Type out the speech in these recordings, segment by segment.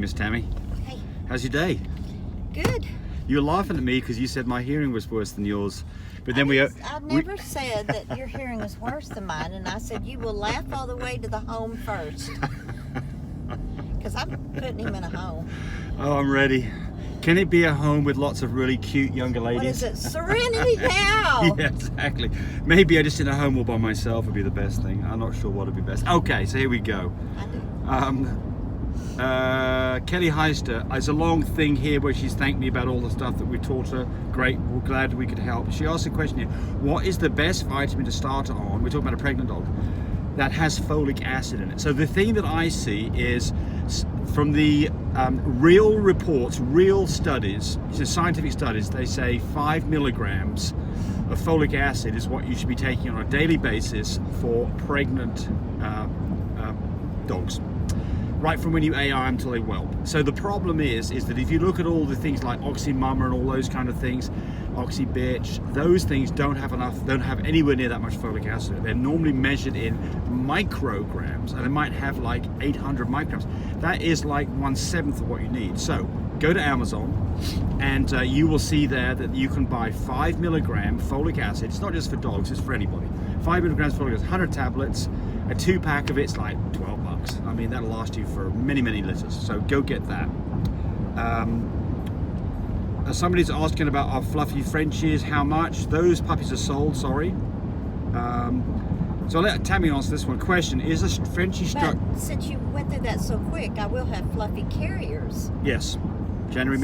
Miss Tammy. Hey. How's your day? Good. You were laughing at me because you said my hearing was worse than yours. But then I've never said that your hearing is worse than mine, and I said you will laugh all the way to the home first. Because I'm putting him in a home. Oh, I'm ready. Can it be a home with lots of really cute younger ladies? What is it? Serenity now! Yeah, exactly. Maybe I just in a home all by myself would be the best thing. I'm not sure what would be best. Okay, so here we go. I do. Kelly Heister, there's a long thing here where she's thanked me about all the stuff that we taught her. Great, we're glad we could help. She asked a question here, what is the best vitamin to start her on? We're talking about a pregnant dog that has folic acid in it. So the thing that I see is from the real reports, real studies, so scientific studies, they say 5 milligrams of folic acid is what you should be taking on a daily basis for pregnant dogs. Right from when you AI until they whelp. So the problem is that if you look at all the things like oxymama and all those kind of things, oxybitch, those things don't have anywhere near that much folic acid. They're normally measured in micrograms, and they might have like 800 micrograms. That is like 1/7 of what you need. So go to Amazon, and you will see there that you can buy 5 milligram folic acid. It's not just for dogs, it's for anybody. 5 milligrams folic acid, 100 tablets. A 2-pack of it's like $12. I mean, that'll last you for many, many litters. So go get that. Somebody's asking about our fluffy Frenchies. How much? Those puppies are sold. Sorry. So I'll let Tammy answer this one. Question: is a Frenchie struck? Since you went through that so quick, I will have fluffy carriers. Yes. January,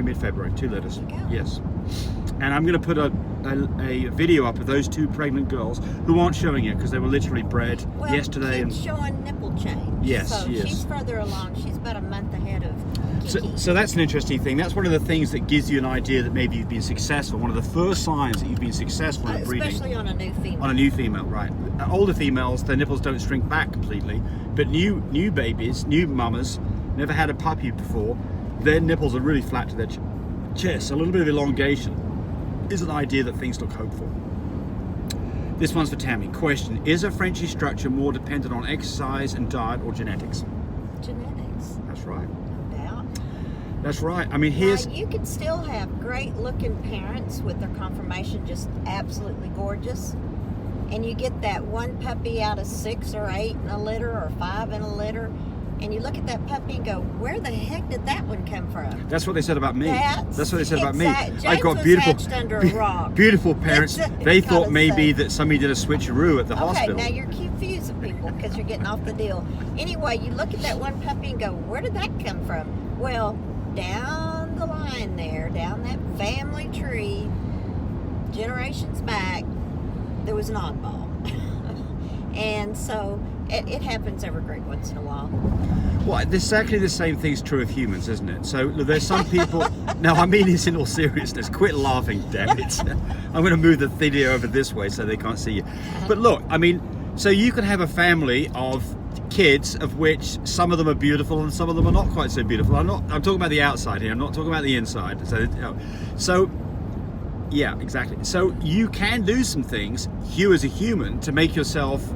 mid-February. 2 litters. Yes. And I'm going to put a video up of those 2 pregnant girls who aren't showing it because they were literally bred yesterday. And showing nipple change. Yes, so she's further along. She's about a month ahead of Kiki. So that's an interesting thing. That's one of the things that gives you an idea that maybe you've been successful. One of the first signs that you've been successful in breeding. Especially on a new female. On a new female, right. Older females, their nipples don't shrink back completely. But new babies, new mamas, never had a puppy before, their nipples are really flat to their chest. A little bit of elongation is an idea that things look hopeful. This one's for Tammy. Question: is a Frenchie structure more dependent on exercise and diet or genetics? Genetics. That's right. No doubt. That's right. I mean, here's... Now, you could still have great looking parents with their conformation just absolutely gorgeous. And you get that one puppy out of 6 or 8 in a litter or 5 in a litter. And you look at that puppy and go, where the heck did that one come from? That's what they said about me. That's what they said about me. James I got hatched under a rock. beautiful parents. They thought maybe that somebody did a switcheroo at the hospital. Okay, now you're confusing people because you're getting off the deal. Anyway, you look at that one puppy and go, where did that come from? Well, down the line there, down that family tree, generations back, there was an oddball. And so it happens every great once in a while. Well, exactly the same thing's true of humans, isn't it? So there's some people... No, I mean this in all seriousness. Quit laughing, damn it. I'm going to move the video over this way so they can't see you. But look, I mean, so you can have a family of kids of which some of them are beautiful and some of them are not quite so beautiful. I'm talking about the outside here. I'm not talking about the inside. So yeah, exactly. So you can do some things, you as a human, to make yourself,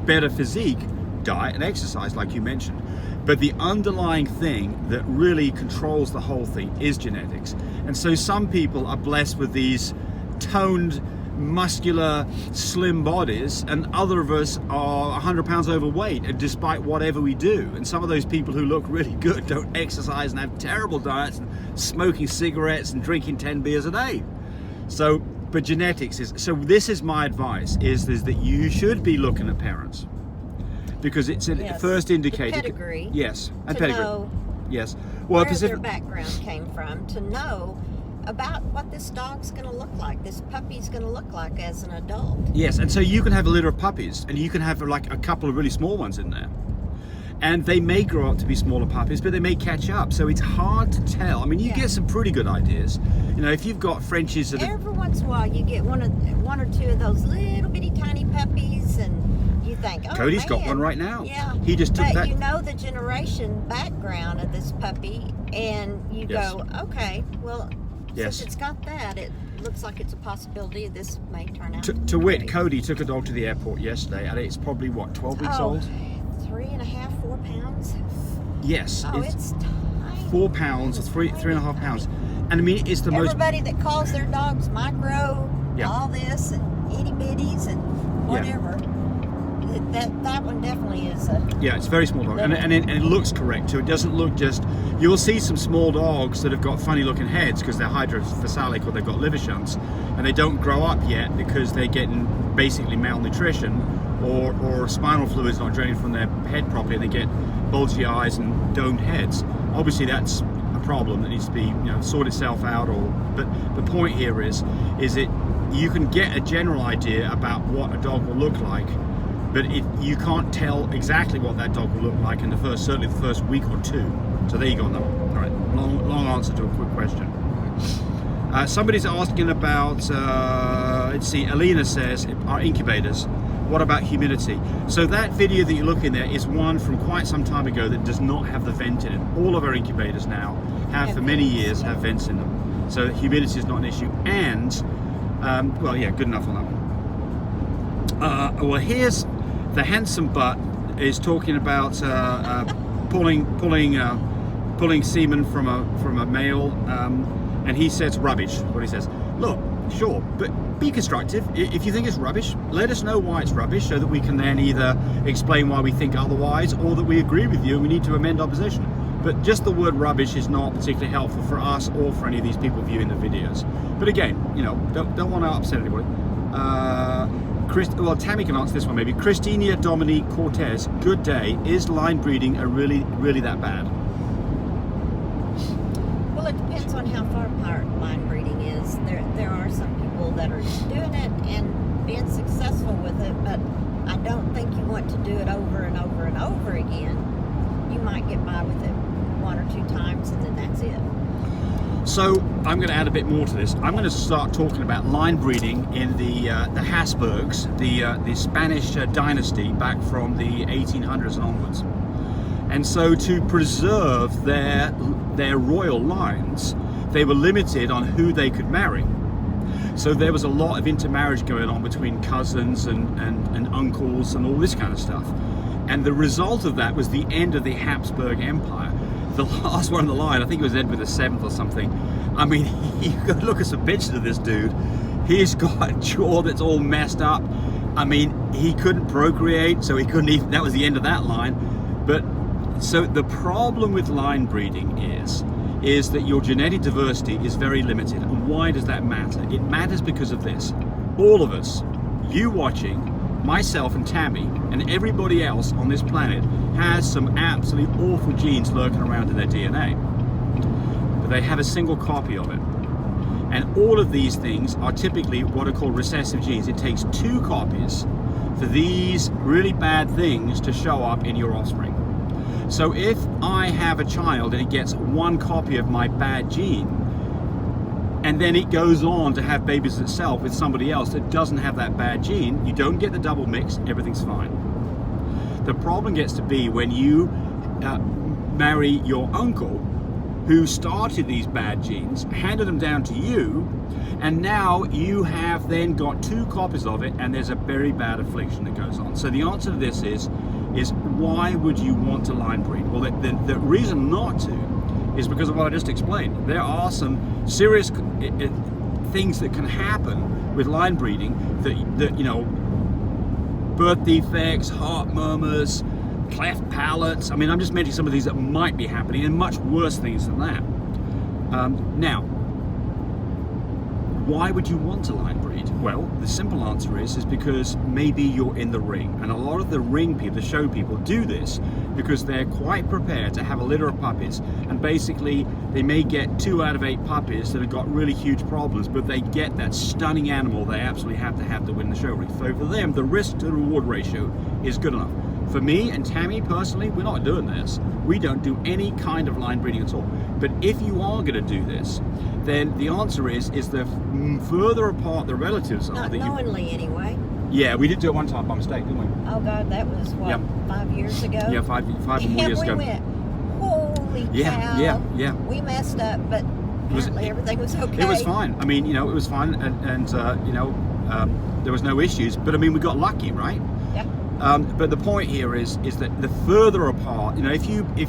better physique, diet and exercise, like you mentioned. But the underlying thing that really controls the whole thing is genetics. And so some people are blessed with these toned, muscular, slim bodies, and other of us are 100 pounds overweight, and despite whatever we do. And some of those people who look really good don't exercise and have terrible diets and smoking cigarettes and drinking 10 beers a day. So, but genetics is, so this is my advice, is that you should be looking at parents. Because it's a first indicator. Pedigree. Yes, and to pedigree. Know yes. Well, where their background came from, to know about what this dog's going to look like, this puppy's going to look like as an adult. Yes, and so you can have a litter of puppies, and you can have like a couple of really small ones in there. And they may grow up to be smaller puppies, but they may catch up. So it's hard to tell. I mean, you get some pretty good ideas. If you've got Frenchies that every once in a while you get one or two of those little bitty tiny puppies, and you think, oh, Cody's got one right now. Yeah. He just took that. But you know the generation background of this puppy, and you go, okay, well, since it's got that, it looks like it's a possibility this may turn out. To wit, Cody took a dog to the airport yesterday, and it's probably, 12 weeks old? 3.5, 4 pounds. Yes. Oh, it's tiny. 4 pounds, or 3.5 pounds. And I mean, it's the most... Everybody that calls their dogs micro, Yeah. all this, and itty bitties, and whatever. That one definitely is a... Yeah, it's a very small dog, and it looks correct too. It doesn't look just... You'll see some small dogs that have got funny looking heads because they're hydrocephalic or they've got liver shunts, and they don't grow up yet because they're getting basically malnutrition, or spinal fluid's not draining from their head properly, and they get bulgy eyes and domed heads. Obviously that's a problem that needs to be, sort itself out. But the point here is that you can get a general idea about what a dog will look like, but you can't tell exactly what that dog will look like in certainly the first week or two. So there you go on that one. All right, long answer to a quick question. Somebody's asking about, let's see, Alina says, our incubators. What about humidity? So that video that you're looking at is one from quite some time ago that does not have the vent in it. All of our incubators now have for many years have vents in them. So humidity is not an issue. And, well, yeah, good enough on that one. Well, here's the handsome butt is talking about pulling semen from a male, and he says rubbish. What he says, look, sure, but be constructive. If you think it's rubbish, let us know why it's rubbish, so that we can then either explain why we think otherwise, or that we agree with you and we need to amend our position. But just the word rubbish is not particularly helpful for us or for any of these people viewing the videos. But again, don't want to upset anybody. Well, Tammy can answer this one maybe. Christina Dominique Cortez, good day. Is line breeding really that bad? Well, it depends on how far apart line breeding is. There are some people that are doing it and being successful with it, but I don't think you want to do it over and over and over again. You might get by with it 1 or 2 times, and then that's it. So I'm going to add a bit more to this. I'm going to start talking about line breeding in the Habsburgs, the Spanish dynasty back from the 1800s and onwards. And so to preserve their royal lines, they were limited on who they could marry. So there was a lot of intermarriage going on between cousins and uncles and all this kind of stuff. And the result of that was the end of the Habsburg Empire. The last one on the line, I think it was Edward VII or something. I mean, you could look at some pictures of this dude. He's got a jaw that's all messed up. I mean, he couldn't procreate, so he couldn't even, that was the end of that line. But, so the problem with line breeding is that your genetic diversity is very limited. And why does that matter? It matters because of this. All of us, you watching, myself and Tammy, and everybody else on this planet has some absolutely awful genes lurking around in their DNA. But they have a single copy of it. And all of these things are typically what are called recessive genes. It takes 2 copies for these really bad things to show up in your offspring. So if I have a child and it gets 1 copy of my bad gene, and then it goes on to have babies itself with somebody else that doesn't have that bad gene, you don't get the double mix, everything's fine. The problem gets to be when you marry your uncle who started these bad genes, handed them down to you, and now you have then got 2 copies of it, and there's a very bad affliction that goes on. So the answer to this is why would you want to line breed? Well, the reason not to is because of what I just explained. There are some serious things that can happen with line breeding that birth defects, heart murmurs, cleft palates. I mean, I'm just mentioning some of these that might be happening, and much worse things than that. Now, why would you want to line breed? Well, the simple answer is because maybe you're in the ring, and a lot of the ring people, the show people, do this because they're quite prepared to have a litter of puppies, and basically they may get 2 out of 8 puppies that have got really huge problems, but they get that stunning animal they absolutely have to win the show ring. So for them, the risk to reward ratio is good enough. For me and Tammy personally, we're not doing this. We don't do any kind of line breeding at all. But if you are going to do this, then the answer is the further apart the relatives are. Not knowingly, anyway. Yeah, we did do it one time by mistake, didn't we? Oh God, that was what, Yep. 5 years ago? Yeah, five or more years we ago. went, holy cow. Yeah. We messed up, but apparently everything was okay. It was fine. I mean, it was fine, and there was no issues. But I mean, we got lucky, right? Yeah. But the point here is that the further apart, if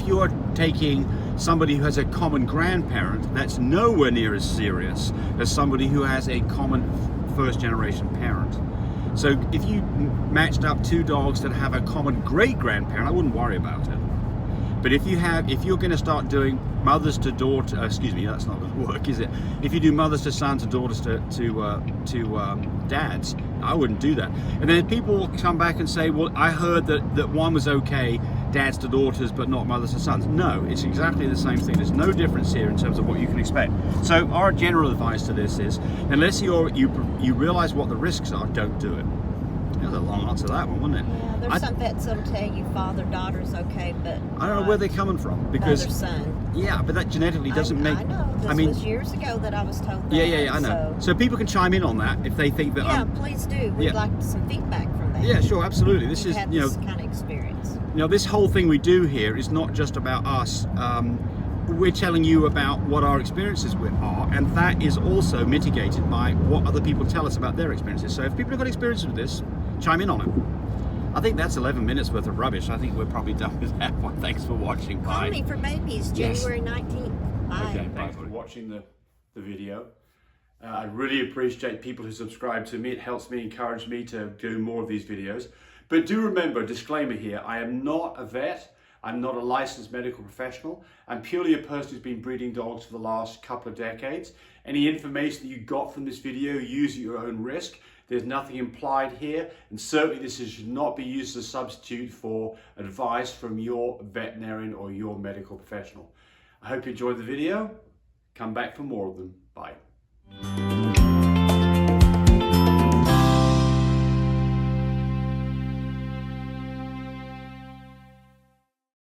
you are taking somebody who has a common grandparent, that's nowhere near as serious as somebody who has a common first generation parent. So if you matched up 2 dogs that have a common great grandparent, I wouldn't worry about it. But if you're going to start doing mothers to daughter, that's not going to work, is it? If you do mothers to sons and daughters to dads, I wouldn't do that. And then people will come back and say, well, I heard that one was okay, dads to daughters, but not mothers to sons. No, it's exactly the same thing. There's no difference here in terms of what you can expect. So our general advice to this is, unless you realize what the risks are, don't do it. That was a long answer to that one, wasn't it? Yeah, there's some vets that'll tell you father-daughter's okay, but I don't know where they're coming from, because father-son. Yeah, but that genetically doesn't make. I know. This was years ago that I was told that. Yeah, I know. So people can chime in on that if they think that. Yeah, please do. We'd like some feedback from that. Yeah, sure, absolutely. This is had this kind of experience. This whole thing we do here is not just about us. We're telling you about what our experiences are, and that is also mitigated by what other people tell us about their experiences. So if people have got experiences with this, chime in on it. I think that's 11 minutes worth of rubbish. I think we're probably done with that one. Thanks for watching. Bye. Call me for babies, January 19th. Bye. Okay, thanks for watching the video. I really appreciate people who subscribe to me. It helps me, encourage me to do more of these videos. But do remember, disclaimer here, I am not a vet. I'm not a licensed medical professional. I'm purely a person who's been breeding dogs for the last couple of decades. Any information that you got from this video, use at your own risk. There's nothing implied here, and certainly this should not be used as a substitute for advice from your veterinarian or your medical professional. I hope you enjoyed the video. Come back for more of them. Bye.